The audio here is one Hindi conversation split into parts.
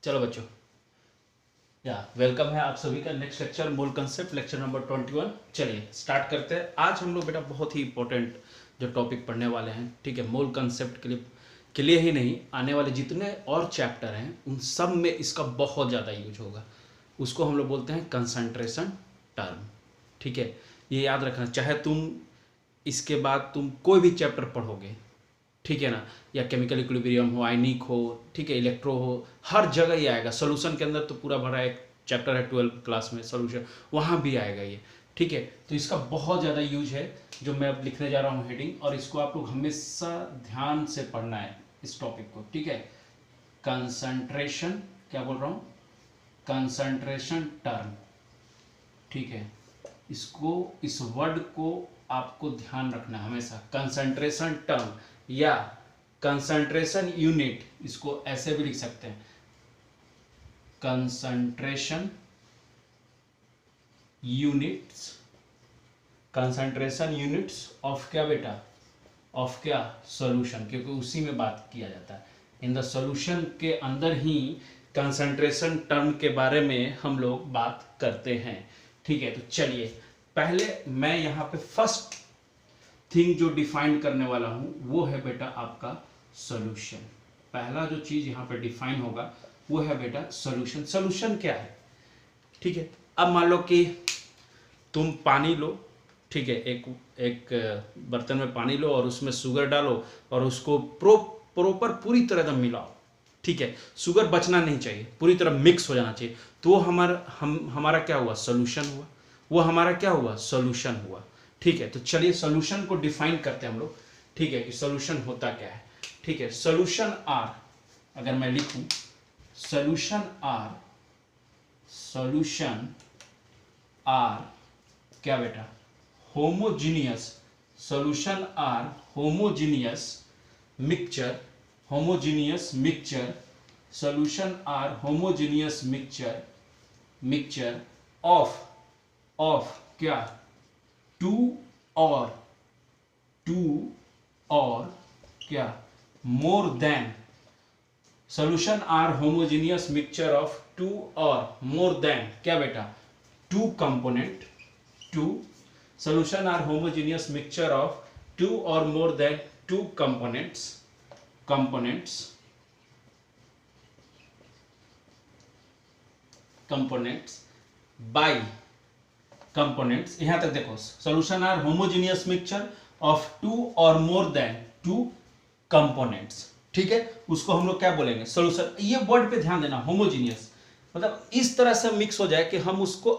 चलो बच्चों, या वेलकम है आप सभी का नेक्स्ट लेक्चर मोल कंसेप्ट लेक्चर नंबर 21। चलिए स्टार्ट करते हैं। आज हम लोग बेटा बहुत ही इंपॉर्टेंट जो टॉपिक पढ़ने वाले हैं, ठीक है। मोल कंसेप्ट के लिए ही नहीं, आने वाले जितने और चैप्टर हैं उन सब में इसका बहुत ज़्यादा यूज होगा। उसको हम लोग बोलते हैं कंसंट्रेशन टर्म, ठीक है। ये याद रखना, चाहे तुम इसके बाद तुम कोई भी चैप्टर पढ़ोगे, ठीक है ना, या केमिकल इक्विलिब्रियम हो, आयनिक हो, ठीक है, इलेक्ट्रो हो, हर जगह ये आएगा। सोल्यूशन के अंदर तो पूरा भरा एक चैप्टर है 12 क्लास में सोल्यूशन, वहाँ भी आएगा ये, ठीक है। तो इसका बहुत ज़्यादा यूज है जो मैं अब लिखने जा रहा हूँ हेडिंग, और इसको आप लोग हमेशा ध्यान से पढ़ना है इस टॉपिक को, ठीक है। कंसंट्रेशन, क्या बोल रहा हूँ, कंसंट्रेशन टर्म, ठीक है। इसको, इस वर्ड को आपको ध्यान रखना हमेशा। कंसंट्रेशन टर्म या कंसंट्रेशन यूनिट, इसको ऐसे भी लिख सकते हैं, concentration units, concentration units of क्या बेटा, ऑफ क्या, सॉल्यूशन, क्योंकि उसी में बात किया जाता है। इन द सॉल्यूशन के अंदर ही कंसंट्रेशन टर्म के बारे में हम लोग बात करते हैं, ठीक है। तो चलिए पहले मैं यहाँ पे फर्स्ट थिंग जो डिफाइन करने वाला हूँ वो है बेटा आपका सॉल्यूशन। पहला जो चीज़ यहाँ पे डिफाइन होगा वो है बेटा सॉल्यूशन। सॉल्यूशन क्या है, ठीक है। अब मान लो कि तुम पानी लो, ठीक है, एक बर्तन में पानी लो और उसमें शुगर डालो और उसको प्रॉपर पूरी तरह एकदम मिलाओ, ठीक है। शुगर बचना नहीं चाहिए, पूरी तरह मिक्स हो जाना चाहिए। तो हमारा क्या हुआ, सॉल्यूशन हुआ। वो हमारा क्या हुआ, सॉल्यूशन हुआ, ठीक है। तो चलिए सॉल्यूशन को डिफाइन करते हैं हम लोग, ठीक है, कि सॉल्यूशन होता क्या है, ठीक है। सॉल्यूशन आर, अगर मैं लिखूं सॉल्यूशन आर, सॉल्यूशन आर क्या बेटा, homogeneous, solution are homogeneous mixture, homogeneous mixture, solution are homogeneous mixture, mixture of क्या, टू और क्या, more than, solution are homogeneous mixture of two और मोर देन क्या बेटा, two component, two, solution are homogeneous mixture of two or more than two components by components, यहाँ तक देखो, solution are homogeneous mixture of two or more than two components, ठीक है। उसको हम लोग क्या बोलेंगे, सॉल्यूशन। ये वर्ड पे ध्यान देना, होमोजीनियस मतलब इस तरह से मिक्स हो जाए कि हम उसको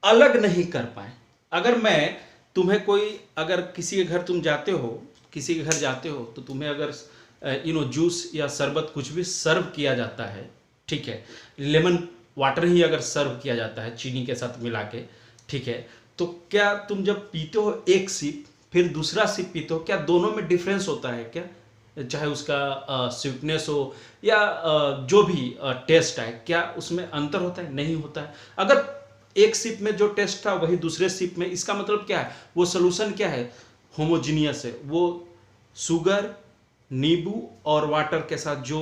अलग नहीं कर पाए। अगर मैं तुम्हें कोई, अगर किसी के घर तुम जाते हो, किसी के घर जाते हो तो तुम्हें अगर जूस या शरबत कुछ भी सर्व किया जाता है, ठीक है, लेमन वाटर ही अगर सर्व किया जाता है चीनी के साथ मिला के, ठीक है, तो क्या तुम जब पीते हो एक सिप फिर दूसरा सिप पीते हो, क्या दोनों में डिफरेंस होता है क्या, चाहे उसका स्वीटनेस हो या जो भी टेस्ट है, क्या उसमें अंतर होता है, नहीं होता है। अगर एक सिप में जो टेस्ट था वही दूसरे सिप में, इसका मतलब क्या है, वो सॉल्यूशन क्या है, होमोजीनियस है। वो शुगर, नींबू और वाटर के साथ जो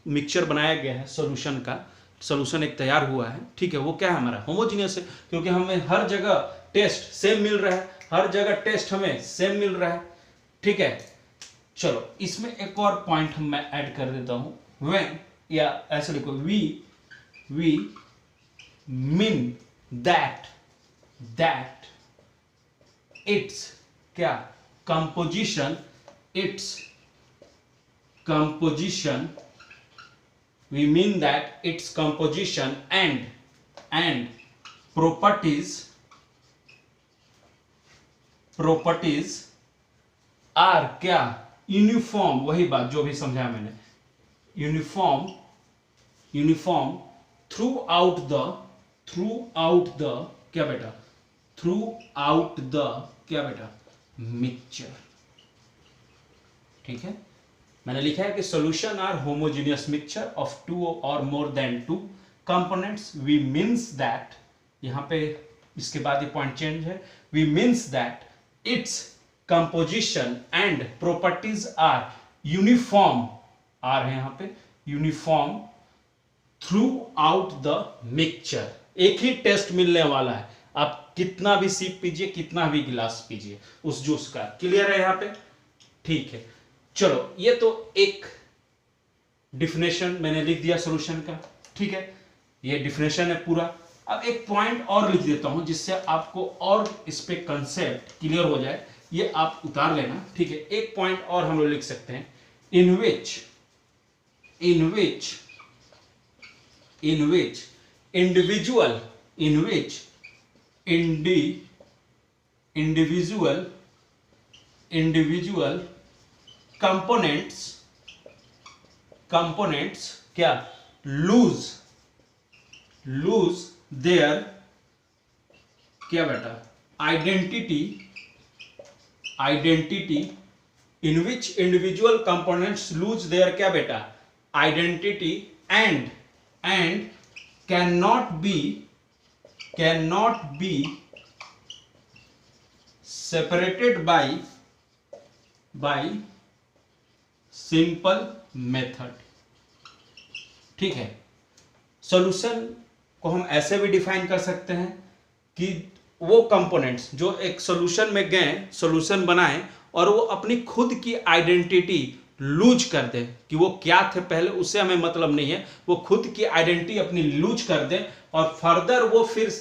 मिक्सचर बनाया गया है सॉल्यूशन का, सॉल्यूशन एक तैयार हुआ है, ठीक है, वो क्या है, हमारा होमोजीनियस है, क्योंकि हमें हर जगह टेस्ट सेम मिल रहा है, हर जगह टेस्ट हमें सेम मिल रहा है, ठीक है। चलो इसमें एक और पॉइंट मैं ऐड कर देता हूं, व्हेन, या ऐसे लिखो, वी मीन that its क्या, composition, its composition, we mean that its composition and properties are क्या, यूनिफॉर्म, वही बात जो भी समझाया मैंने, यूनिफॉर्म थ्रू आउट द क्या बेटा, थ्रू आउट द क्या बेटा, मिक्सचर, ठीक है। मैंने लिखा है कि solution are homogeneous mixture of two और more than two components, we means that, यहां पे इसके बाद ये पॉइंट चेंज है, we means that its composition and properties are uniform, are है यहां पे, uniform throughout the mixture. एक ही टेस्ट मिलने वाला है, आप कितना भी सीप पीजिए, कितना भी गिलास पीजिए उस जूस का। क्लियर है यहां पे? ठीक है, चलो ये तो एक डिफिनेशन मैंने लिख दिया सॉल्यूशन का। ठीक है, ये डिफिनेशन है पूरा। अब एक पॉइंट और लिख देता हूं जिससे आपको और इस पे कंसेप्ट क्लियर हो जाए, ये आप उतार लेना। ठीक है, एक पॉइंट और हम लोग लिख सकते हैं, इन विच individual components क्या lose their क्या बेटा identity in which individual components lose their क्या बेटा identity and cannot be separated by simple method। ठीक है, सॉल्यूशन को हम ऐसे भी डिफाइन कर सकते हैं कि वो कंपोनेंट्स जो एक सॉल्यूशन में गए, सॉल्यूशन बनाए और वो अपनी खुद की आइडेंटिटी लूज कर दे कि वो क्या थे पहले, उससे हमें मतलब नहीं है, वो खुद की आइडेंटिटी अपनी लूज कर दे और फर्दर वो फिर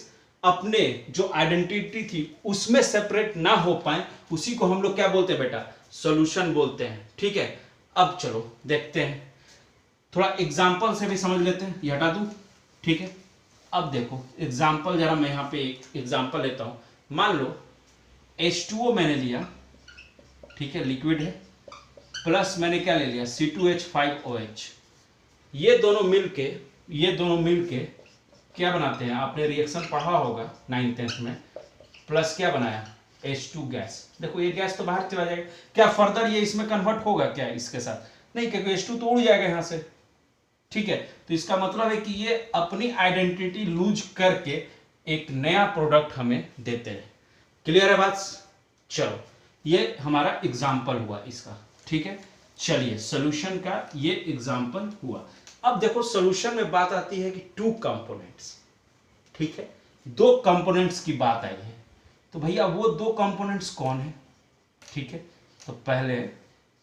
अपने जो आइडेंटिटी थी उसमें सेपरेट ना हो पाए, उसी को हम लोग क्या बोलते हैं बेटा, सॉल्यूशन बोलते हैं। ठीक है, अब चलो देखते हैं, थोड़ा एग्जाम्पल से भी समझ लेते हैं, ये हटा दूं। ठीक है, अब देखो एग्जाम्पल, जरा मैं यहां पे एक एग्जाम्पल लेता हूं। मान लो H2O मैंने लिया, ठीक है, लिक्विड है, प्लस मैंने क्या ले लिया C2H5OH। ये दोनों मिलके क्या बनाते हैं, आपने रिएक्शन पढ़ा होगा 9th-10th में, प्लस क्या बनाया H2 गैस। देखो ये गैस तो बाहर चला जाएगा, क्या फर्दर ये इसमें कन्वर्ट होगा क्या इसके साथ? नहीं, क्योंकि H2 तो उड़ जाएगा यहां से। ठीक है, तो इसका मतलब है कि ये अपनी आइडेंटिटी लूज करके एक नया प्रोडक्ट हमें देते हैं। क्लियर है बात? चलो ये हमारा एग्जाम्पल हुआ इसका। ठीक है, चलिए सॉल्यूशन का ये एग्जाम्पल हुआ। अब देखो सॉल्यूशन में बात आती है कि टू कंपोनेंट्स। ठीक है, दो कंपोनेंट्स की बात आई है, तो भैया वो दो कंपोनेंट्स कौन है? ठीक है, तो पहले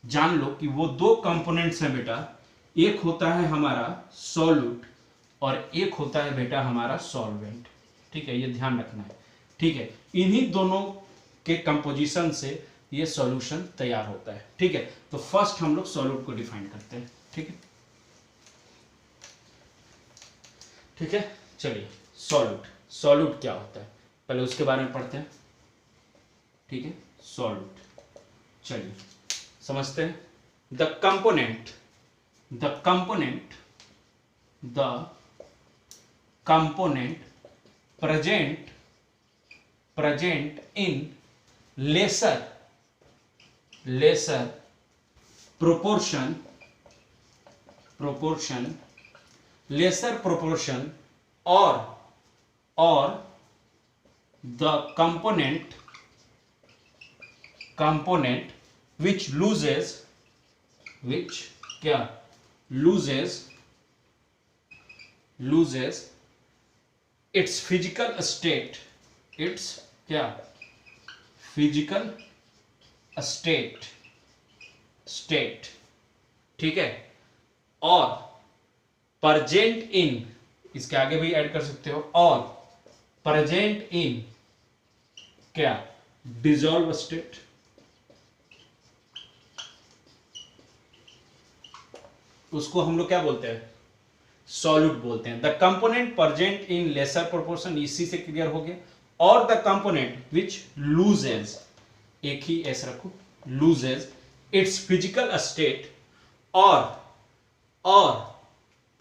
जान लो कि वो दो कंपोनेंट्स हैं बेटा, एक होता है हमारा सॉल्यूट और एक होता है बेटा हमारा सॉल्वेंट। ठीक है, ये ध्यान रखना है। ठीक है, इन्हीं दोनों के कंपोजिशन से ये सॉल्यूशन तैयार होता है। ठीक है, तो फर्स्ट हम लोग सॉल्यूट को डिफाइन करते हैं। ठीक है, ठीक है, चलिए सॉल्यूट क्या होता है पहले उसके बारे में पढ़ते हैं। ठीक है, सॉल्यूट चलिए समझते हैं। The component present in lesser proportion or the component which loses its physical state, ठीक है, और present in, इसके आगे भी ऐड कर सकते हो, और present in क्या dissolve state। उसको हम लोग क्या बोलते हैं, सॉल्यूट बोलते हैं। The component present in laser proportion, इसी से क्लियर हो गया। और द कंपोनेंट विच लूजेज, एक ही ऐसे रखो, लूजेज इट्स फिजिकल स्टेट और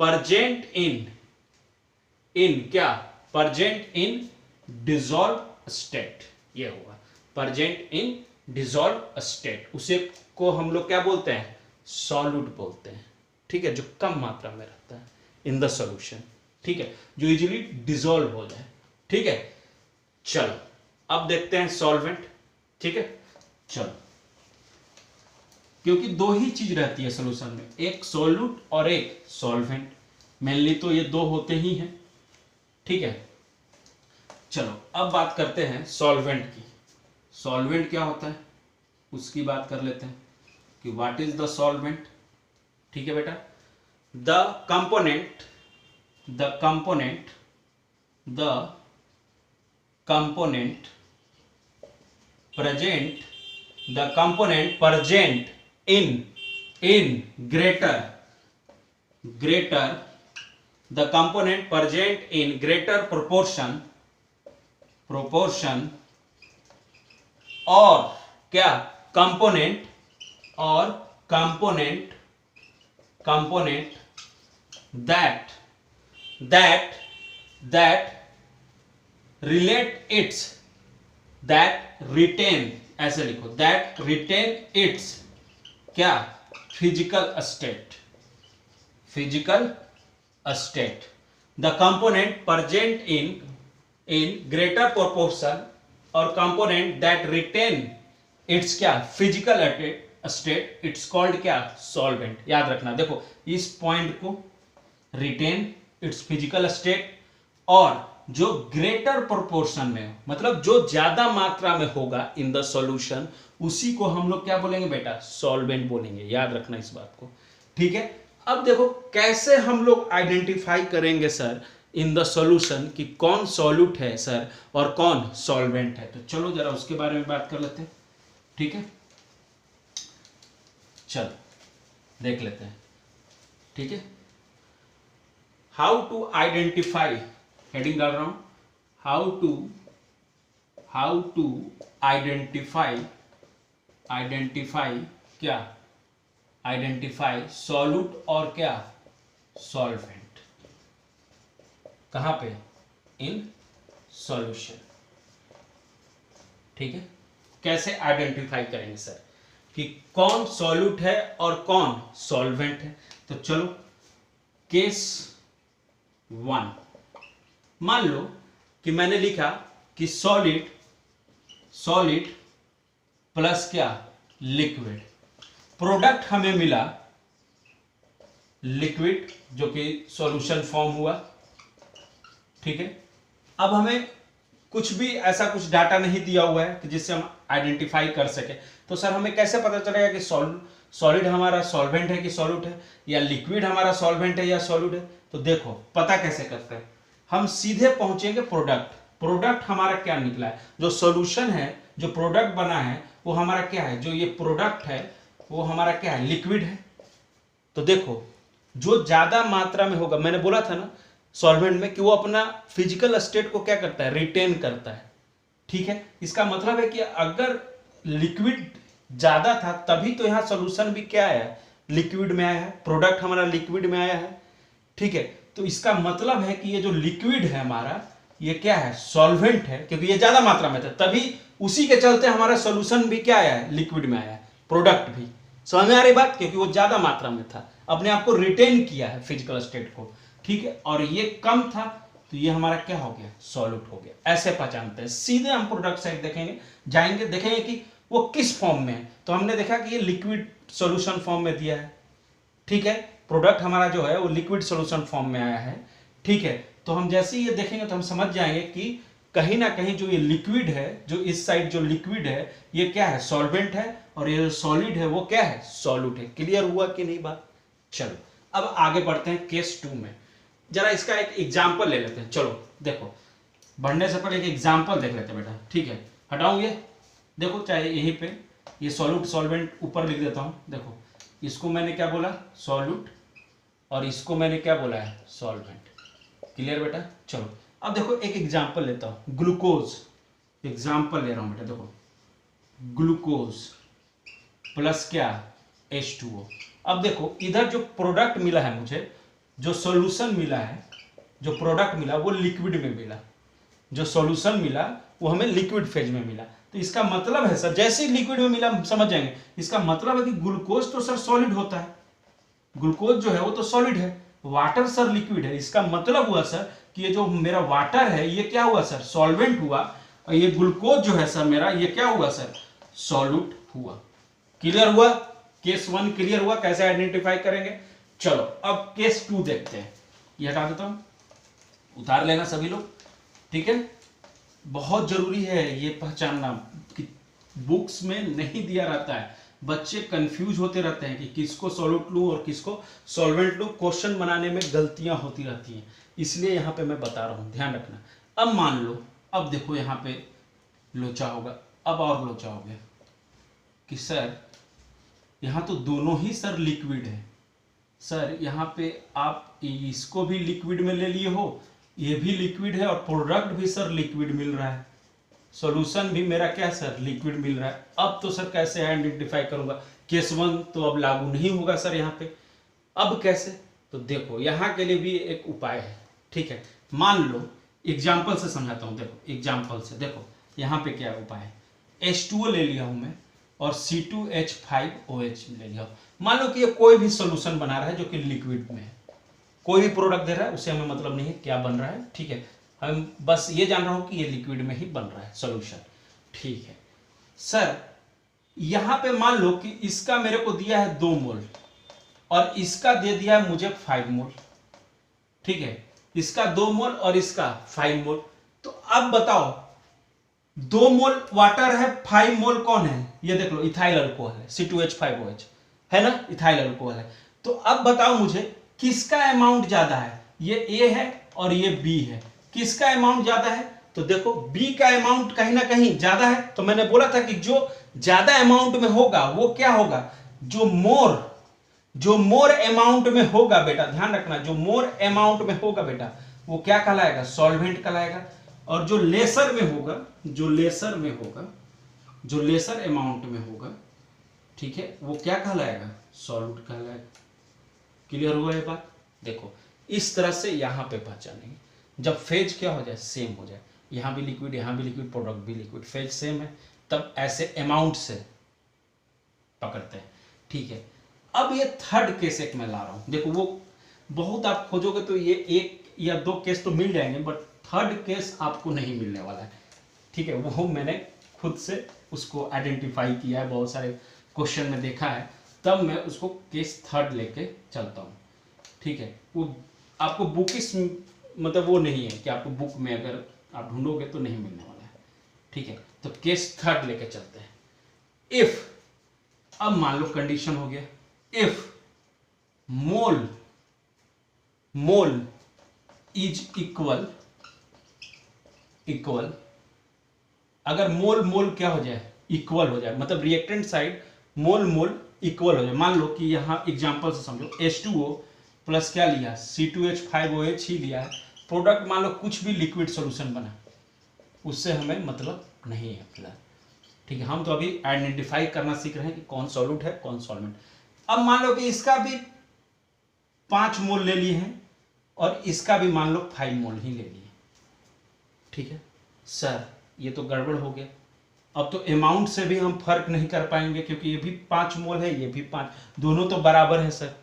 प्रेजेंट इन क्या, प्रेजेंट इन डिसॉल्व स्टेट। ये होगा प्रेजेंट इन डिसॉल्व स्टेट, उसे को हम लोग क्या बोलते हैं, सॉल्यूट बोलते हैं। ठीक है, जो कम मात्रा में रहता है इन द सॉल्यूशन। ठीक है, जो इजीली डिसॉल्व हो जाए। ठीक है, चलो अब देखते हैं सॉल्वेंट। ठीक है, चलो क्योंकि दो ही चीज रहती है सॉल्यूशन में, एक सॉल्यूट और एक सॉल्वेंट। मेनली तो ये दो होते ही हैं, ठीक है। चलो अब बात करते हैं सॉल्वेंट की। सॉल्वेंट क्या होता है उसकी बात कर लेते हैं कि व्हाट इज द सॉल्वेंट। ठीक है बेटा, the component present in greater the component present in greater proportion और क्या component that retain, ऐसे लिखो, that retain its क्या physical state the component present in greater proportion और component that retain its क्या physical state, it's called क्या solvent। याद रखना, देखो इस पॉइंट को retain its physical state और जो ग्रेटर प्रोपोर्शन में मतलब जो ज्यादा मात्रा में होगा इन द सॉल्यूशन, उसी को हम लोग क्या बोलेंगे बेटा सॉल्वेंट बोलेंगे। याद रखना इस बात को, ठीक है। अब देखो कैसे हम लोग आइडेंटिफाई करेंगे सर इन द सॉल्यूशन कि कौन सॉल्यूट है सर और कौन सॉल्वेंट है। तो चलो जरा उसके बारे में बात कर लेते हैं, ठीक है। चलो देख लेते हैं, ठीक है। हाउ टू आइडेंटिफाई, हेडिंग डाल रहा हूं, हाउ टू आइडेंटिफाई क्या आइडेंटिफाई सॉल्यूट और क्या सॉल्वेंट। कहां पे इन सॉल्यूशन, ठीक है। कैसे आइडेंटिफाई करेंगे सर कि कौन सॉल्यूट है और कौन सॉल्वेंट है। तो चलो केस 1, मान लो कि मैंने लिखा कि सॉलिड प्लस क्या लिक्विड, प्रोडक्ट हमें मिला लिक्विड जो कि सॉल्यूशन फॉर्म हुआ, ठीक है। अब हमें कुछ भी ऐसा कुछ डाटा नहीं दिया हुआ है कि जिससे हम आइडेंटिफाई कर सके। तो सर हमें कैसे पता चलेगा कि सॉलिड हमारा सॉल्वेंट है कि सॉल्यूट है, या लिक्विड हमारा सॉल्वेंट है या सॉल्यूट है। तो देखो पता कैसे करते हैं, हम सीधे पहुंचेंगे प्रोडक्ट हमारा क्या निकला है, जो सॉल्यूशन है जो प्रोडक्ट बना है वो हमारा क्या है, जो ये प्रोडक्ट है वो हमारा क्या है लिक्विड है। तो देखो जो ज्यादा मात्रा में होगा, मैंने बोला था ना सॉल्वेंट में कि वो अपना फिजिकल स्टेट को क्या करता है रिटेन करता है, ठीक है। इसका मतलब है कि अगर लिक्विड ज्यादा था तभी तो यहां सॉल्यूशन भी क्या आया लिक्विड में आया है, प्रोडक्ट हमारा लिक्विड में आया है, ठीक है। तो इसका मतलब है कि ये जो लिक्विड है हमारा ये क्या है सॉल्वेंट है, क्योंकि ये ज्यादा मात्रा में था तभी उसी के चलते हमारा सॉल्यूशन भी क्या आया है लिक्विड में आया है, प्रोडक्ट भी। समझ में आ रही बात, क्योंकि वो ज्यादा मात्रा में था, अपने आप को रिटेन किया है फिजिकल स्टेट को, ठीक है। और ये कम था तो ये हमारा क्या हो गया सॉल्यूट हो गया। ऐसे पहचानते हैं, सीधे हम प्रोडक्ट साइड देखेंगे, जाएंगे देखेंगे कि वो किस फॉर्म में है। तो हमने देखा कि ये लिक्विड सॉल्यूशन फॉर्म में दिया है, ठीक है। प्रोडक्ट हमारा जो है वो लिक्विड सॉल्यूशन फॉर्म में आया है, ठीक है। तो हम जैसे ही ये देखेंगे तो हम समझ जाएंगे कि कहीं ना कहीं जो ये लिक्विड है, जो इस साइड जो लिक्विड है ये क्या है सॉल्वेंट है, और ये जो सॉलिड है वो क्या है सॉल्यूट है। क्लियर हुआ कि नहीं बात। चलो अब आगे बढ़ते हैं केस 2 में, जरा इसका एक एग्जाम्पल ले लेते हैं। चलो देखो बढ़ने से पहले एक एग्जाम्पल देख लेते हैं बेटा, ठीक है। हटाऊं ये, देखो चाहे यहीं पे ये सॉल्यूट सॉल्वेंट ऊपर लिख देता हूं। देखो इसको मैंने क्या बोला सॉल्यूट और इसको मैंने क्या बोला है सॉल्वेंट। क्लियर बेटा। चलो अब देखो एक एग्जाम्पल लेता हूं, ग्लूकोज एग्जाम्पल ले रहा हूं बेटा। देखो ग्लूकोज प्लस क्या H2O। अब देखो इधर जो प्रोडक्ट मिला है मुझे, जो सॉल्यूशन मिला है, जो प्रोडक्ट मिला वो लिक्विड में मिला, जो सॉल्यूशन मिला वो हमें लिक्विड फेज में मिला। तो इसका मतलब है सर जैसे ही लिक्विड में मिला समझ जाएंगे, इसका मतलब है कि ग्लूकोज तो सर सॉलिड होता है, ग्लूकोज जो है वो तो सॉलिड है, वाटर सर लिक्विड है। इसका मतलब हुआ सर कि ये जो मेरा वाटर है ये क्या हुआ सर सॉल्वेंट हुआ, और ये ग्लूकोज जो है सर मेरा ये क्या हुआ सर सॉल्यूट हुआ। क्लियर हुआ, केस 1 क्लियर हुआ, कैसे आइडेंटिफाई करेंगे। चलो अब केस 2 देखते हैं। ये हटा देता हूँ, उतार लेना सभी लोग, ठीक है। बहुत जरूरी है ये पहचानना कि बुक्स में नहीं दिया रहता है, बच्चे कंफ्यूज होते रहते हैं कि किसको सॉल्यूट लूँ और किसको सॉल्वेंट लूँ, क्वेश्चन बनाने में गलतियां होती रहती हैं, इसलिए यहाँ पे मैं बता रहा हूँ, ध्यान रखना। अब मान लो, अब देखो यहाँ पे लोचा होगा, अब और लोचा हो गया कि सर यहाँ तो दोनों ही सर लिक्विड है, सर यहाँ पे आप इसको भी लिक्विड में ले लिए हो, ये भी लिक्विड है और प्रोडक्ट भी सर लिक्विड मिल रहा है, सॉल्यूशन भी मेरा क्या है सर लिक्विड मिल रहा है। अब तो सर कैसे आइडेंटिफाई करूंगा, केस 1 तो अब लागू नहीं होगा सर यहाँ पे, अब कैसे, तो देखो यहाँ के लिए भी एक उपाय है, ठीक है। मान लो एग्जाम्पल से समझाता हूँ, देखो एग्जाम्पल से, देखो यहाँ पे क्या उपाय है, H2O ले लिया हूँ मैं और C2H5OH ले लिया हूँ। मान लो कि ये कोई भी सोल्यूशन बना रहा है जो कि लिक्विड में है, कोई भी प्रोडक्ट दे रहा है, उससे हमें मतलब नहीं है क्या बन रहा है, ठीक है, हम बस ये जान रहा हूं कि ये लिक्विड में ही बन रहा है सॉल्यूशन, ठीक है। सर यहां पे मान लो कि इसका मेरे को दिया है 2 मोल और इसका दे दिया है मुझे 5 मोल, ठीक है, इसका 2 मोल और इसका 5 मोल। तो अब बताओ 2 मोल वाटर है, 5 मोल कौन है, ये देख लो इथाइल अल्कोहल है, C2H5OH है ना, इथाइल अल्कोहल है। तो अब बताओ मुझे किसका अमाउंट ज्यादा है, ये A है और ये B है, किसका अमाउंट ज्यादा है, तो देखो B का अमाउंट कहीं ना कहीं ज्यादा है। तो मैंने बोला था कि जो ज्यादा अमाउंट में होगा वो क्या होगा, जो मोर अमाउंट में होगा बेटा, ध्यान रखना, जो मोर अमाउंट में होगा बेटा वो क्या कहलाएगा, सॉल्वेंट कहलाएगा। और जो लेसर में होगा, जो लेसर अमाउंट में होगा, ठीक है, वो क्या कहलाएगा, सॉल्यूट कहलाएगा। क्लियर हुआ ये बात, देखो इस तरह से यहां पे पहचानेंगे, जब फेज क्या हो जाए, सेम हो जाए, यहां भी लिक्विड यहां भी लिक्विड, प्रोडक्ट भी लिक्विड, फेज सेम है, तब ऐसे अमाउंट से पकड़ते हैं, ठीक है। अब ये थर्ड केस एक मैं ला रहा हूं, देखो वो बहुत आप खोजोगे तो ये 1 या 2 केस तो मिल जाएंगे, बट थर्ड केस आपको नहीं मिलने वाला है, ठीक है। वो मैंने खुद से उसको आइडेंटिफाई किया है, बहुत सारे क्वेश्चन में देखा है, तब मैं उसको केस थर्ड लेके चलता हूँ, ठीक है। वो आपको बुकिश मतलब वो नहीं है कि आपको बुक में अगर आप ढूंढोगे तो नहीं मिलने वाला है, ठीक है। तो केस थर्ड लेके चलते हैं। इफ, अब मान लो कंडीशन हो गया, इफ मोल इज इक्वल, अगर मोल क्या हो जाए, इक्वल हो जाए, मतलब रिएक्टेंट साइड मोल इक्वल हो जाए। मान लो कि यहां एग्जांपल से समझो, H2O प्लस क्या लिया, C2H5OH ही लिया है, प्रोडक्ट मान लो कुछ भी लिक्विड सॉल्यूशन बना, उससे हमें मतलब नहीं है फिलहाल, ठीक है। हम तो अभी आइडेंटिफाई करना सीख रहे हैं कि कौन सॉल्यूट है कौन सॉल्वेंट। अब मान लो कि इसका भी 5 मोल ले लिए हैं और इसका भी मान लो 5 मोल ही ले लिए, ठीक है। सर ये तो गड़बड़ हो गया, अब तो अमाउंट से भी हम फर्क नहीं कर पाएंगे, क्योंकि ये भी 5 मोल है, ये भी 5, दोनों तो बराबर है सर,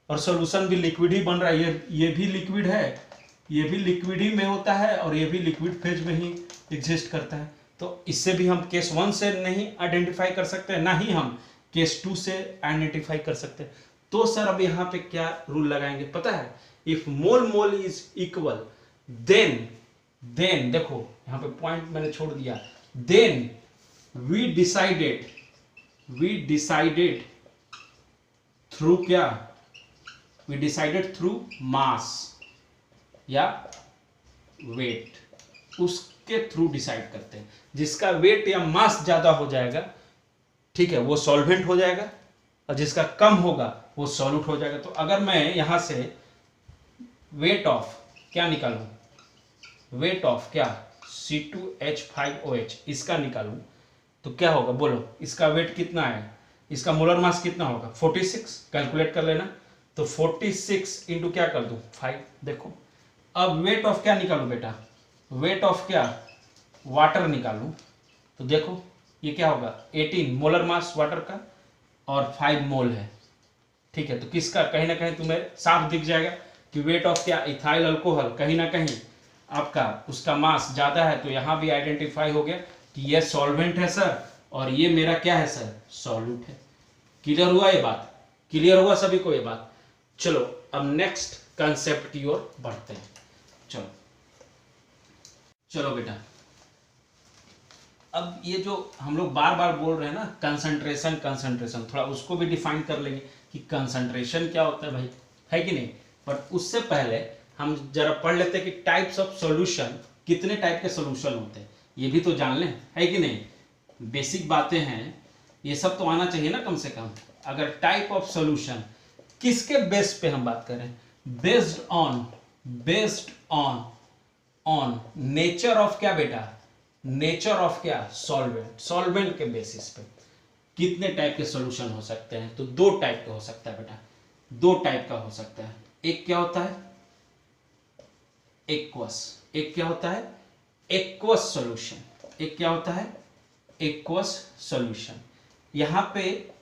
और सॉल्यूशन भी लिक्विड ही बन रहा है, ये भी लिक्विड है, ये भी लिक्विड ही में होता है और ये भी लिक्विड फेज में ही एग्जिस्ट करता है। तो इससे भी हम केस 1 से नहीं आइडेंटिफाई कर सकते, ना ही हम केस 2 से आइडेंटिफाई कर सकते। तो सर अब यहाँ पे क्या रूल लगाएंगे पता है, if mole is equal then देखो यहाँ पे पॉइंट मैंने छोड़ दिया, देन वी डिसाइडेड थ्रू क्या, वी डिसाइडेड थ्रू मास या वेट, उसके थ्रू डिसाइड करते हैं, जिसका वेट या मास ज्यादा हो जाएगा, ठीक है, वो सॉल्वेंट हो जाएगा, और जिसका कम होगा वो सॉल्यूट हो जाएगा। तो अगर मैं यहां से वेट ऑफ क्या निकालूं, वेट ऑफ क्या, C2H5OH इसका निकालूं तो क्या होगा बोलो, इसका वेट कितना है, इसका मोलर मास कितना होगा, 46, कैलकुलेट कर लेना। तो 46 इंटू क्या कर दूं 5, देखो। अब वेट ऑफ क्या निकालूं बेटा, वेट ऑफ क्या, वाटर निकालूं, तो देखो ये क्या होगा 18 मोलर मास वाटर का और 5 मोल है, ठीक है। तो किसका, कहीं ना कहीं तुम्हें साफ दिख जाएगा कि वेट ऑफ क्या, इथाइल अल्कोहल, कहीं ना कहीं आपका उसका मास ज्यादा है, तो यहां भी आइडेंटिफाई हो गया कि ये सॉल्वेंट है सर और ये मेरा क्या है सर, सॉल्यूट है। क्लियर हुआ ये बात, क्लियर हुआ सभी को ये बात। चलो अब नेक्स्ट कंसेप्ट की ओर बढ़ते हैं। चलो चलो बेटा, अब ये जो हम लोग बार बार बोल रहे हैं ना कंसंट्रेशन कंसंट्रेशन, थोड़ा उसको भी डिफाइन कर लेंगे कि कंसंट्रेशन क्या होता है भाई, है कि नहीं। पर उससे पहले हम जरा पढ़ लेते हैं कि टाइप्स ऑफ सॉल्यूशन, कितने टाइप के सॉल्यूशन होते हैं ये भी तो जान लें, है कि नहीं। बेसिक बातें हैं, ये सब तो आना चाहिए ना कम से कम। अगर टाइप ऑफ सॉल्यूशन किसके बेस पे हम बात करें, बेस्ड ऑन नेचर ऑफ क्या बेटा, नेचर ऑफ क्या, सॉल्वेंट, सॉल्वेंट के बेसिस पे कितने टाइप के सॉल्यूशन हो सकते हैं। तो दो टाइप का हो सकता है बेटा, दो टाइप का हो सकता है। एक क्या होता है, एक्वस, एक क्या होता है, एक्वस सॉल्यूशन, एक क्या होता है, एक्वस सॉल्यूशन। यहां पे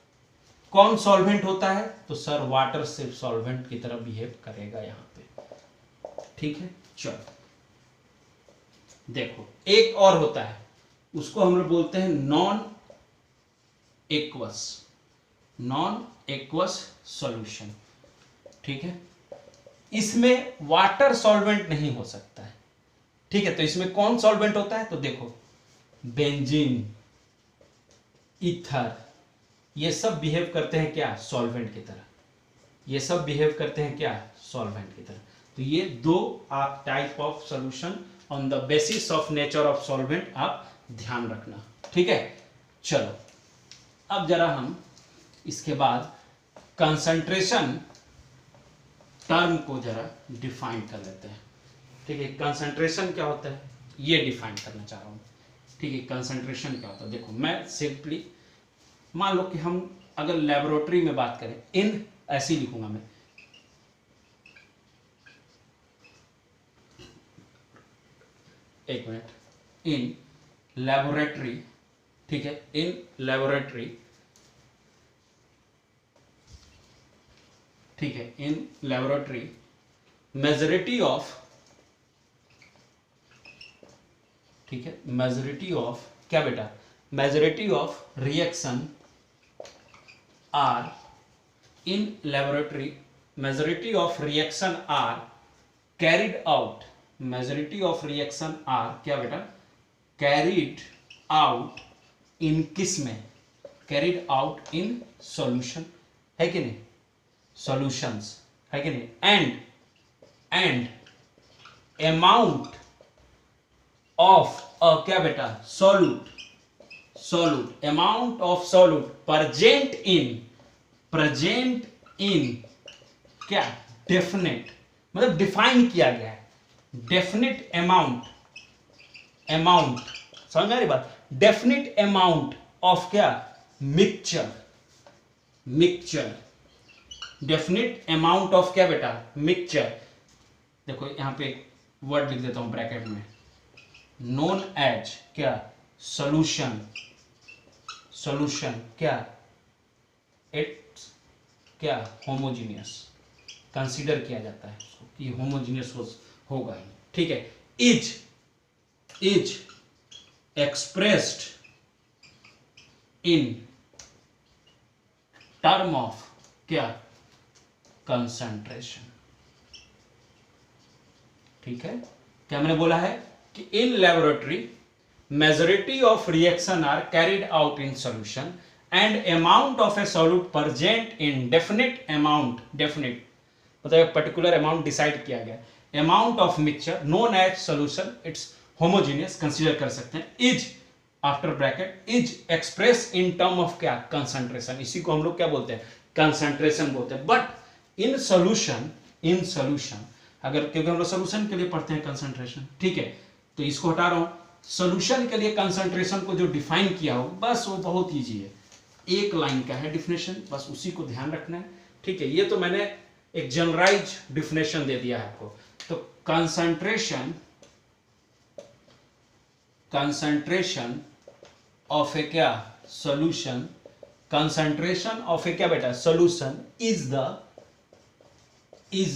कौन सॉल्वेंट होता है, तो सर वाटर सिर्फ सॉल्वेंट की तरह बिहेव करेगा यहां पे, ठीक है। चलो देखो, एक और होता है, उसको हम लोग बोलते हैं नॉन एक्वस सॉल्यूशन, ठीक है। इसमें वाटर सॉल्वेंट नहीं हो सकता है, ठीक है। तो इसमें कौन सॉल्वेंट होता है, तो देखो बेंजीन, ईथर, ये सब बिहेव करते हैं क्या, सॉल्वेंट की तरह, ये सब बिहेव करते हैं क्या, सॉल्वेंट की तरह। तो ये दो आप type of solution on the basis of nature of solvent आप ध्यान रखना, ठीक है। चलो अब जरा हम इसके बाद कंसंट्रेशन टर्म को जरा डिफाइन कर लेते हैं, ठीक है। कंसंट्रेशन क्या होता है ये डिफाइन करना चाह रहा हूं, ठीक है। कंसंट्रेशन क्या होता है, देखो मैं सिंपली मान लो कि हम अगर लेबोरेटरी में बात करें, इन ऐसे लिखूंगा मैं, एक मिनट, इन लेबोरेटरी, ठीक है, इन लेबोरेटरी, ठीक है, इन लेबोरेटरी मेजॉरिटी ऑफ, ठीक है, मेजॉरिटी ऑफ क्या बेटा, majority of reaction are in laboratory, majority of reaction are carried out, majority of reaction are क्या बेटा, कैरिड आउट इन किस में, कैरिड आउट इन सॉल्यूशन, है कि नहीं, सॉल्यूशंस, है कि नहीं। एंड अमाउंट ऑफ क्या बेटा, solute, amount of solute present इन क्या, डेफिनेट, मतलब डिफाइन किया गया है, डेफिनेट अमाउंट समझ आ रही बात, डेफिनेट अमाउंट ऑफ क्या, मिक्सचर, डेफिनेट अमाउंट ऑफ क्या बेटा, मिक्सचर। देखो यहां पे वर्ड लिख देता हूं ब्रैकेट में, नोन एज क्या, सॉल्यूशन क्या, इट्स क्या, होमोजीनियस, कंसीडर किया जाता है उसको कि होमोजीनियस होगा ही, ठीक है। Is expressed in term of क्या, कंसंट्रेशन, ठीक है। क्या मैंने बोला है कि in laboratory majority of reaction are carried out in solution and amount of a solute present in definite amount, definite मतलब पर्टिकुलर अमाउंट डिसाइड किया गया, amount of mixture known as solution, it's homogeneous, consider कर सकते हैं। Is after bracket is express in term of क्या, कंसंट्रेशन, इसी को हम लोग क्या बोलते हैं, कंसंट्रेशन बोलते हैं। बट इन सॉल्यूशन अगर, क्योंकि हम लोग सॉल्यूशन के लिए पढ़ते हैं कंसंट्रेशन, ठीक है, तो इसको हटा रहा हूं। सॉल्यूशन के लिए कंसंट्रेशन को जो डिफाइन किया हो, बस वो बहुत ईजी है, एक लाइन का है डिफिनेशन, बस उसी को ध्यान रखना है, ठीक है। ये तो मैंने एक जनरलाइज डिफिनेशन दे दिया है आपको। तो कंसंट्रेशन ऑफ ए क्या, सॉल्यूशन, कंसंट्रेशन ऑफ ए क्या बेटा, solution is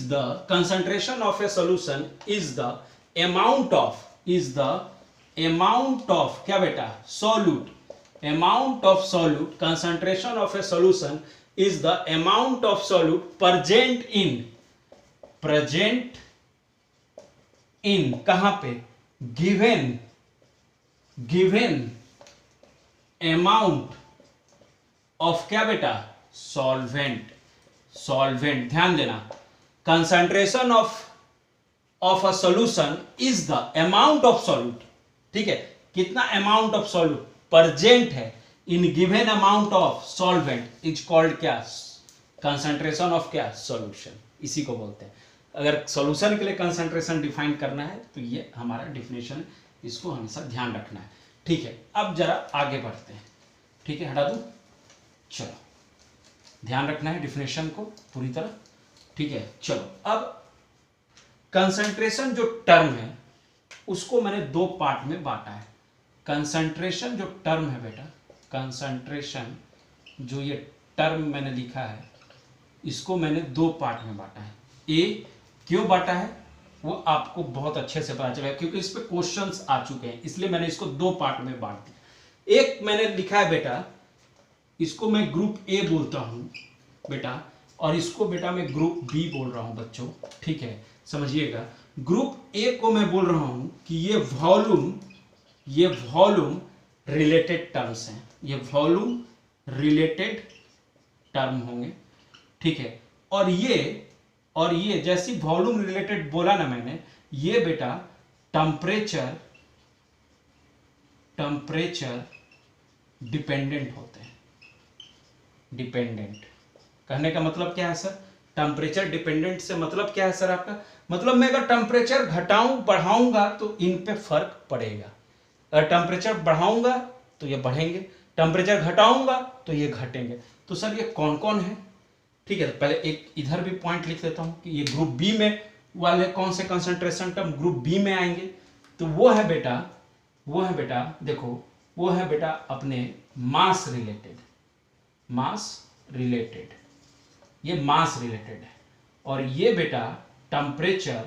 the concentration of a solution is the amount of क्या बेटा, solute, amount of solute, concentration of a solution is the amount of solute present in present in कहां पे, गिवन अमाउंट ऑफ क्या बेटा, सॉल्वेंट। ध्यान देना, concentration of a solution is the amount of solute. ठीक है, कितना अमाउंट ऑफ सॉल्यूट प्रेजेंट है in given amount of solvent is called क्या, कंसंट्रेशन ऑफ क्या, सॉल्यूशन। इसी को बोलते हैं। अगर सॉल्यूशन के लिए कंसंट्रेशन डिफाइन करना है तो ये हमारा डिफिनेशन, इसको हमेशा ध्यान रखना है। ठीक है, अब जरा आगे बढ़ते हैं। ठीक है, हटा दूं, चलो ध्यान रखना है डिफिनेशन को पूरी तरह। ठीक है, चलो अब कंसंट्रेशन जो टर्म है उसको मैंने दो पार्ट में बांटा है। कंसंट्रेशन जो टर्म है बेटा, कंसंट्रेशन जो ये टर्म मैंने लिखा है इसको मैंने दो पार्ट में बांटा है। ए क्यों बांटा है वो आपको बहुत अच्छे से पता चलेगा, क्योंकि इस पे क्वेश्चंस आ चुके हैं, इसलिए मैंने इसको दो पार्ट में बांट दिया। एक मैंने लिखा है बेटा, इसको मैं ग्रुप ए बोलता हूं बेटा, और इसको बेटा मैं ग्रुप बी बोल रहा हूं बच्चों। ठीक है, समझिएगा। ग्रुप ए को मैं बोल रहा हूं कि ये वॉल्यूम रिलेटेड टर्म्स हैं, ये वॉल्यूम रिलेटेड टर्म होंगे। ठीक है, और ये जैसी वॉल्यूम रिलेटेड बोला ना मैंने, ये बेटा टेम्परेचर डिपेंडेंट होते हैं। डिपेंडेंट कहने का मतलब क्या है सर, टेम्परेचर डिपेंडेंट से मतलब क्या है सर आपका, मतलब मैं अगर टेम्परेचर घटाऊं बढ़ाऊंगा तो इन पे फर्क पड़ेगा। अगर टेम्परेचर बढ़ाऊंगा तो ये बढ़ेंगे, टेम्परेचर घटाऊंगा तो ये घटेंगे। तो सर ये कौन कौन है? ठीक है, तो पहले एक इधर भी पॉइंट लिख देता हूं कि ये ग्रुप बी में वाले कौन से कंसंट्रेशन टर्म ग्रुप बी में आएंगे। तो वो है बेटा देखो, वो है बेटा अपने मास रिलेटेड, ये मास रिलेटेड है। और ये बेटा टेम्परेचर,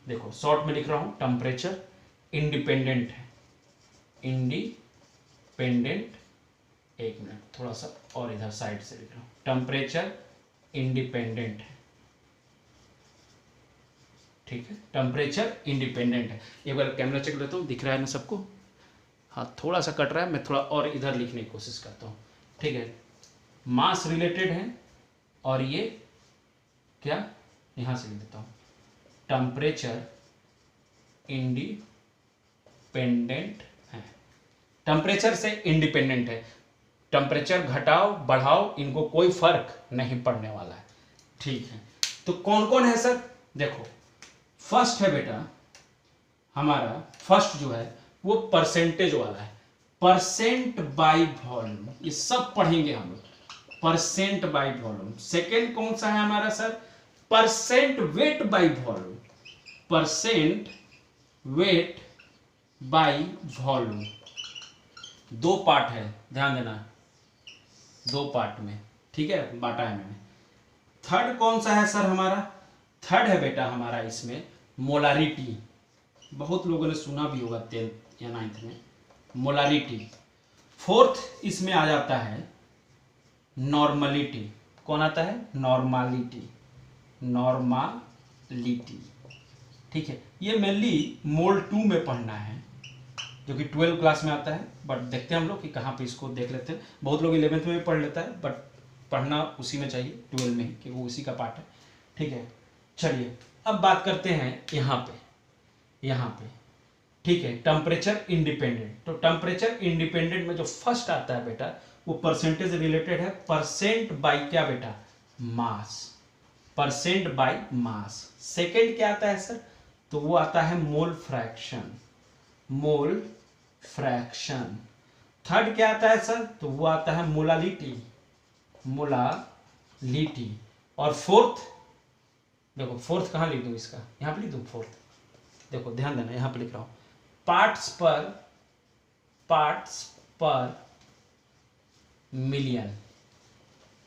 देखो शॉर्ट में लिख रहा हूं, टेम्परेचर इंडिपेंडेंट है। इंडिपेंडेंट, एक मिनट थोड़ा सा और इधर साइड से लिख रहा हूं, टेम्परेचर इंडिपेंडेंट है। ठीक है, टेम्परेचर इंडिपेंडेंट है। एक बार कैमरा चेक लेता हूं, दिख रहा है ना सबको? हाँ, थोड़ा सा कट रहा है, मैं थोड़ा और इधर लिखने की कोशिश करता हूं। ठीक है, मास रिलेटेड है, और ये क्या, यहां से लिख देता हूं, टेम्परेचर इंडिपेंडेंट है। टेम्परेचर से इंडिपेंडेंट है, टेम्परेचर घटाओ बढ़ाओ इनको कोई फर्क नहीं पड़ने वाला है। ठीक है, तो कौन कौन है सर? देखो फर्स्ट है बेटा हमारा, फर्स्ट जो है वो परसेंटेज वाला है, परसेंट बाय वॉल्यूम, ये सब पढ़ेंगे हम लोग, परसेंट बाय वॉल्यूम। सेकेंड कौन सा है हमारा sir? Percent weight by volume, percent weight by volume. दो पार्ट है, ध्यान देना, दो पार्ट में। ठीक है, बांटा है मैंने। थर्ड कौन सा है सर हमारा? थर्ड है बेटा हमारा इसमें मोलारिटी, बहुत लोगों ने सुना भी होगा 10th या 9th में, मोलारिटी। फोर्थ इसमें आ जाता है नॉर्मलिटी। कौन आता है? नॉर्मालिटी। ठीक है, ये मेनली मोल 2 में पढ़ना है, जो कि 12 क्लास में आता है, बट देखते हैं हम लोग कि कहाँ पे इसको देख लेते हैं। बहुत लोग 11th में भी पढ़ लेता है, बट पढ़ना उसी में चाहिए 12 में ही, कि वो उसी का पार्ट है। ठीक है, चलिए अब बात करते हैं यहाँ पे। ठीक है, टेम्परेचर इंडिपेंडेंट। तो टेम्परेचर इंडिपेंडेंट में जो फर्स्ट आता है बेटा वो परसेंटेज रिलेटेड है, परसेंट बाय क्या बेटा? मास, परसेंट बाय मास। सेकेंड क्या आता है सर? तो वो आता है मोल फ्रैक्शन। थर्ड क्या आता है सर? तो वो आता है मोलालिटी। और फोर्थ, देखो फोर्थ कहाँ लिख दूं इसका, यहाँ पे लिख दूं फोर्थ, देखो ध्यान देना, यहाँ पे लिख रहा हूं पार्ट्स पर मिलियन,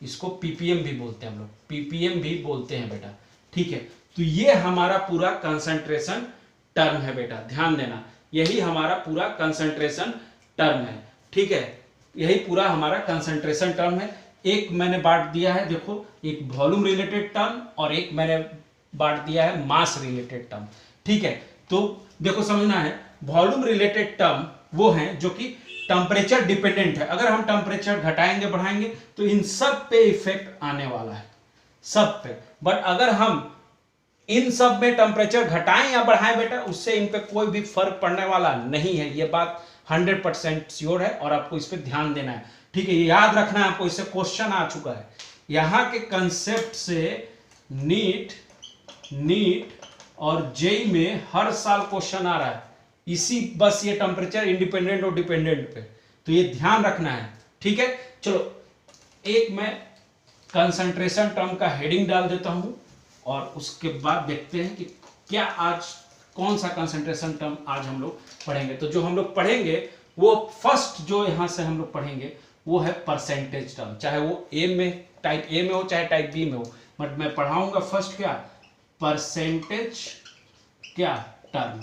इसको पीपीएम भी बोलते हैं हम लोग, पीपीएम भी बोलते हैं बेटा। ठीक है, तो ये हमारा पूरा कंसंट्रेशन टर्म है बेटा, ध्यान देना, यही हमारा पूरा कंसंट्रेशन टर्म है। ठीक है, यही पूरा हमारा कंसंट्रेशन टर्म है। एक मैंने बांट दिया है, देखो एक वॉल्यूम रिलेटेड टर्म और एक मैंने बांट दिया है मास रिलेटेड टर्म। ठीक है, तो देखो समझना है, वॉल्यूम रिलेटेड टर्म वो हैं जो कि टेम्परेचर डिपेंडेंट है। अगर हम टेम्परेचर घटाएंगे बढ़ाएंगे तो इन सब पे इफेक्ट आने वाला है, सब पे। बट अगर हम इन सब में टेम्परेचर घटाएं या बढ़ाएं बेटा, उससे इन पे कोई भी फर्क पड़ने वाला नहीं है। ये बात 100% श्योर है और आपको इस पे ध्यान देना है। ठीक है, ये याद रखना है आपको, इससे क्वेश्चन आ चुका है। यहां के कंसेप्ट से नीट और जेई में हर साल क्वेश्चन आ रहा है इसी, बस ये टेम्परेचर इंडिपेंडेंट और डिपेंडेंट पे, तो ये ध्यान रखना है। ठीक है, चलो एक मैं कंसंट्रेशन टर्म का हेडिंग डाल देता हूं और उसके बाद देखते हैं कि क्या आज कौन सा कंसंट्रेशन टर्म आज हम लोग पढ़ेंगे। तो जो हम लोग पढ़ेंगे वो फर्स्ट जो यहां से हम लोग पढ़ेंगे वो है परसेंटेज टर्म, चाहे वो ए में टाइप ए में हो चाहे टाइप बी में हो, बट मैं पढ़ाऊंगा फर्स्ट क्या, परसेंटेज क्या टर्म,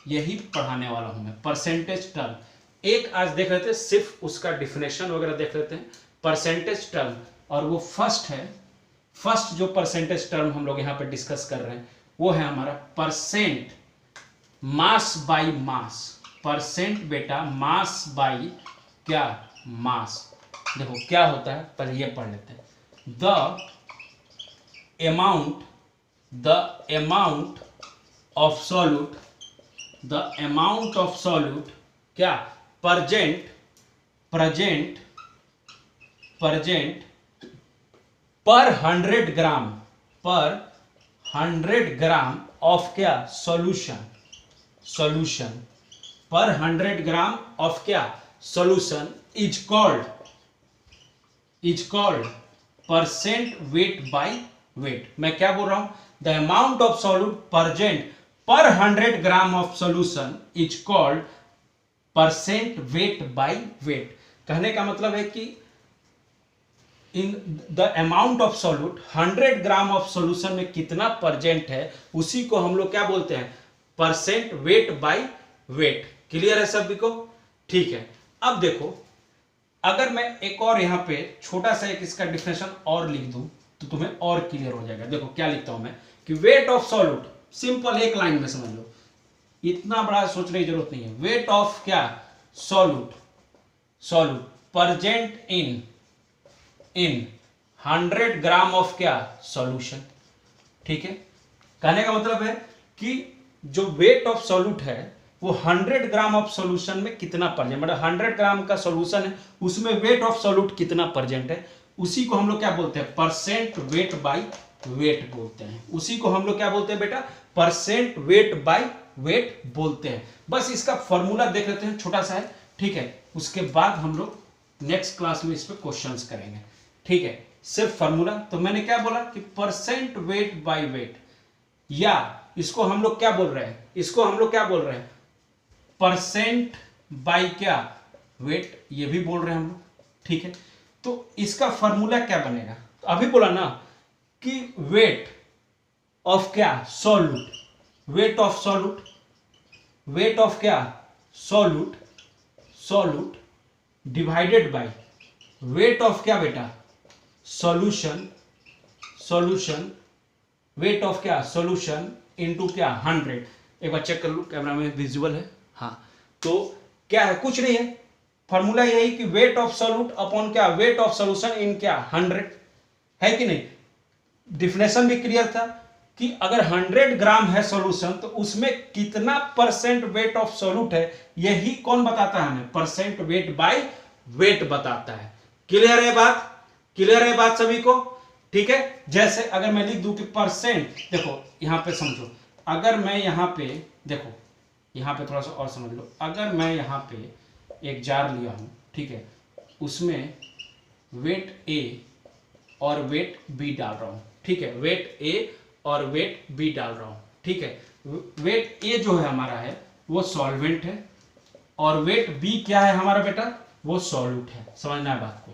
यही पढ़ाने वाला हूं मैं, परसेंटेज टर्म। एक आज देख लेते हैं, सिर्फ उसका डिफिनेशन वगैरह देख लेते हैं परसेंटेज टर्म, और वो फर्स्ट है, फर्स्ट जो परसेंटेज टर्म हम लोग यहां पे डिस्कस कर रहे हैं वो है हमारा percent mass by mass. Percent बेटा मास बाई क्या, मास। देखो क्या होता है, पहले ये पढ़ लेते हैं। The amount of solute, the amount of solute क्या, प्रेजेंट पर 100 ग्राम ऑफ क्या, सॉल्यूशन पर 100 ग्राम ऑफ क्या, solution is called percent weight by wait. मैं क्या बोल रहा हूं, the amount of solute present पर 100 gram of solution is called percent weight by wait. कहने का मतलब है कि in the amount of solute 100 gram of solution में कितना प्रेजेंट है उसी को हम लोग क्या बोलते हैं, percent weight by wait. Clear है सभी को? ठीक है, अब देखो अगर मैं एक और यहां पे छोटा सा एक इसका डिफिनेशन और लिख दूं तो तुम्हें और क्लियर हो जाएगा। देखो क्या लिखता हूं मैं कि वेट ऑफ सॉल्यूट, सिंपल एक लाइन में समझ लो, इतना बड़ा सोचने की जरूरत नहीं है। वेट ऑफ क्या, solute present in 100 gram of क्या, सॉल्यूशन। ठीक है, कहने का मतलब है कि जो वेट ऑफ सॉल्यूट है वो 100 ग्राम ऑफ सॉल्यूशन में कितना प्रेजेंट, मतलब 100 ग्राम का सॉल्यूशन है उसमें वेट ऑफ सॉल्यूट कितना प्रेजेंट है, उसी को हम लोग क्या बोलते हैं, परसेंट वेट बाई वेट बोलते हैं। उसी को हम लोग क्या बोलते हैं बेटा, परसेंट वेट बाई वेट बोलते हैं। बस इसका फॉर्मूला देख लेते हैं, छोटा सा है। ठीक है, उसके बाद हम लोग नेक्स्ट क्लास में इस पे क्वेश्चंस करेंगे। ठीक है, सिर्फ फॉर्मूला। तो मैंने क्या बोला कि परसेंट वेट बाई वेट, या इसको हम लोग क्या बोल रहे हैं, इसको हम लोग क्या बोल रहे हैं, परसेंट बाई क्या, वेट, ये भी बोल रहे हैं हम लोग। ठीक है, तो इसका फॉर्मूला क्या बनेगा, तो अभी बोला ना कि वेट ऑफ क्या, solute, weight of solute, weight of क्या, solute divided by weight of क्या बेटा, सॉल्यूशन वेट ऑफ क्या, सॉल्यूशन इनटू क्या, 100। एक बार चेक कर लो कैमरा में विजुअल है, हाँ। तो क्या है, कुछ नहीं है, फॉर्मूला यही कि वेट ऑफ सॉल्यूट अपॉन क्या, वेट ऑफ सॉल्यूशन इन क्या, 100 है कि नहीं। डिफिनेशन भी क्लियर था कि अगर 100 ग्राम है सॉल्यूशन तो उसमें कितना परसेंट वेट ऑफ सॉल्यूट है, यही कौन बताता है हमें, परसेंट वेट बाई वेट बताता है। क्लियर है बात, क्लियर है बात सभी को? ठीक है, जैसे अगर मैं लिख दूं कि परसेंट, देखो यहां पे समझो, अगर मैं यहां पे देखो, यहां पे थोड़ा सा और समझ लो, अगर मैं यहां पे एक जार लिया हूं, ठीक है, उसमें वेट ए और वेट बी डाल रहा हूं। ठीक है, वेट ए और वेट बी डाल रहा हूं। ठीक है, वेट ए जो है हमारा है वो सॉल्वेंट है और वेट बी क्या है हमारा बेटा, वो सॉल्यूट है। समझना है बात को,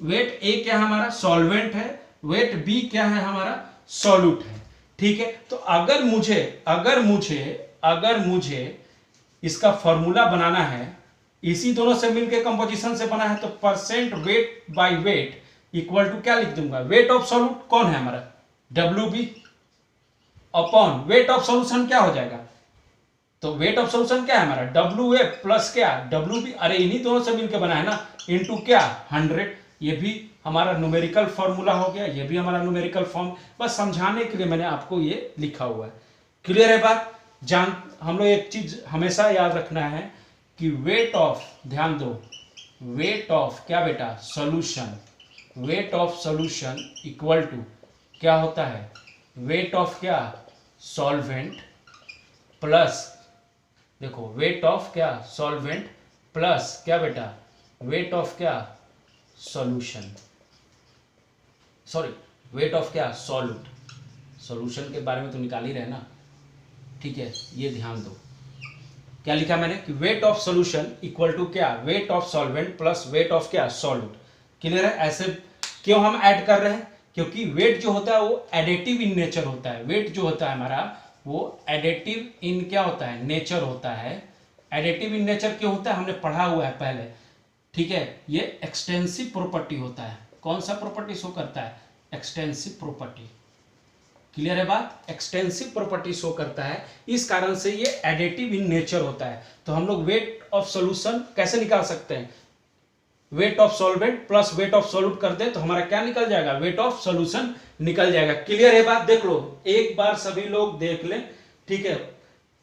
वेट ए क्या है हमारा, सॉल्वेंट है, वेट बी क्या है हमारा, सॉल्यूट है। ठीक है, तो अगर मुझे इसका फॉर्मूला बनाना है, इसी दोनों से मिलकर कंपोजिशन से बना है, तो percent weight by weight equal to क्या लिख दूंगा, वेट ऑफ सॉल्यूट कौन है हमारा, W B. Upon weight of solution क्या हो जाएगा, तो वेट ऑफ सॉल्यूशन क्या है हमारा WA प्लस क्या WB, अरे इन्हीं दोनों से मिलकर बना है ना, इनटू क्या 100। ये भी हमारा न्यूमेरिकल फॉर्मूला हो गया, ये भी हमारा न्यूमेरिकल फॉर्म, बस समझाने के लिए मैंने आपको ये लिखा हुआ है। क्लियर है बात? हम लोग एक चीज हमेशा याद रखना है कि वेट ऑफ, ध्यान दो, वेट ऑफ क्या बेटा solution, weight of solution equal to क्या होता है, वेट ऑफ क्या सॉल्वेंट प्लस, देखो वेट ऑफ क्या सॉल्वेंट प्लस क्या बेटा वेट ऑफ क्या सॉल्यूशन, सॉरी वेट ऑफ क्या सॉल्यूट, सॉल्यूशन के बारे में तो निकाल ही रहे ना, ठीक है, ये ध्यान दो क्या लिखा मैंने कि weight of solution equal to क्या weight of solvent plus weight of क्या सॉल्यूट। क्लियर है? ऐसे क्यों हम ऐड कर रहे हैं, क्योंकि वेट जो होता है वो एडिटिव इन नेचर होता है, वेट जो होता है हमारा वो एडिटिव इन क्या होता है नेचर होता है। एडिटिव इन नेचर क्यों होता है हमने पढ़ा हुआ है पहले, ठीक है, ये एक्सटेंसिव प्रॉपर्टी होता है। कौन सा प्रॉपर्टी शो करता है, एक्सटेंसिव प्रॉपर्टी। क्लियर है बात, एक्सटेंसिव प्रॉपर्टी शो करता है, इस कारण से ये एडिटिव इन नेचर होता है। तो हम लोग वेट ऑफ सॉल्यूशन कैसे निकाल सकते हैं, wait of solvent plus weight of solute कर दे तो हमारा क्या निकल जाएगा, वेट ऑफ सॉल्यूशन निकल जाएगा। क्लियर है बात? देख लो एक बार सभी लोग देख लें, ठीक है,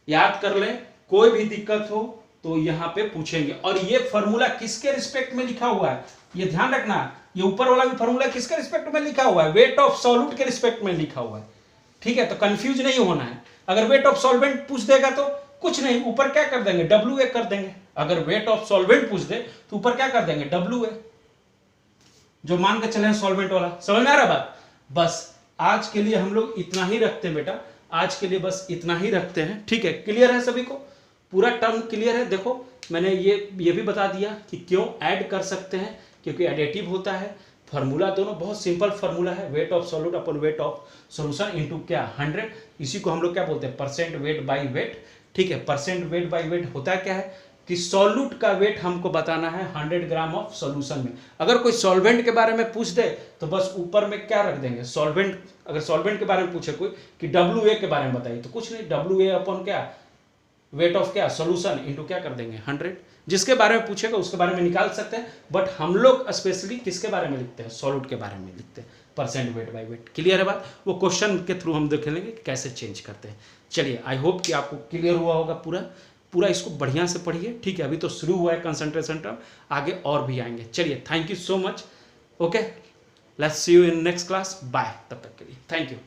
याद कर लें, कोई भी दिक्कत हो तो यहाँ पे पूछेंगे। और ये फॉर्मूला किसके रिस्पेक्ट में लिखा हुआ है, ये ध्यान रखना, ये ऊपर वाला भी फॉर्मूला किसके रिस्पेक्ट में लिखा हुआ है, वेट ऑफ सॉल्यूट के रिस्पेक्ट में लिखा हुआ है, ठीक है, तो कंफ्यूज नहीं होना है। अगर वेट ऑफ सॉल्वेंट पूछ देगा तो कुछ नहीं, ऊपर क्या कर देंगे WA कर देंगे। अगर वेट ऑफ सॉल्वेंट पूछ दे तो ऊपर क्या कर देंगे WA, जो मान के चले सॉल्वेंट वाला। समझ में आ रहा बात? बस आज के लिए हम लोग इतना ही रखते हैं बेटा, आज के लिए बस इतना ही रखते हैं, ठीक है। क्लियर है सभी को, पूरा टर्म क्लियर है? देखो मैंने ये भी बता दिया कि क्यों ऐड कर सकते हैं, क्योंकि एडिटिव होता है। फार्मूला दोनों बहुत सिंपल फार्मूला है, weight of solute upon wait of solution into क्या 100, इसी को हम लोग क्या बोलते हैं परसेंट वेट बाय वेट, ठीक है। परसेंट वेट बाय वेट होता क्या है कि सॉल्यूट का वेट हमको बताना है 100 ग्राम ऑफ सॉल्यूशन में। अगर कोई सॉल्वेंट के बारे में पूछ दे तो बस ऊपर में क्या रख देंगे सॉल्वेंट। अगर सॉल्वेंट के बारे में पूछे कोई कि WA के बारे में बताइए तो कुछ नहीं, WA अपन क्या वेट ऑफ क्या सॉल्यूशन इनटू क्या कर देंगे 100। जिसके बारे में पूछेगा उसके बारे में निकाल सकते हैं, बट हम लोग स्पेशली किसके बारे में लिखते हैं, सॉल्यूट के बारे में लिखते हैं, percent weight by weight. Clear है बात? वो क्वेश्चन के थ्रू हम देख लेंगे कैसे चेंज करते हैं। चलिए आई होप कि आपको क्लियर हुआ होगा पूरा इसको बढ़िया से पढ़िए, ठीक है। अभी तो शुरू हुआ है कंसंट्रेशन टर्म, आगे और भी आएंगे। चलिए thank you so much, okay, let's see you in next class, bye. तब तक के लिए थैंक यू।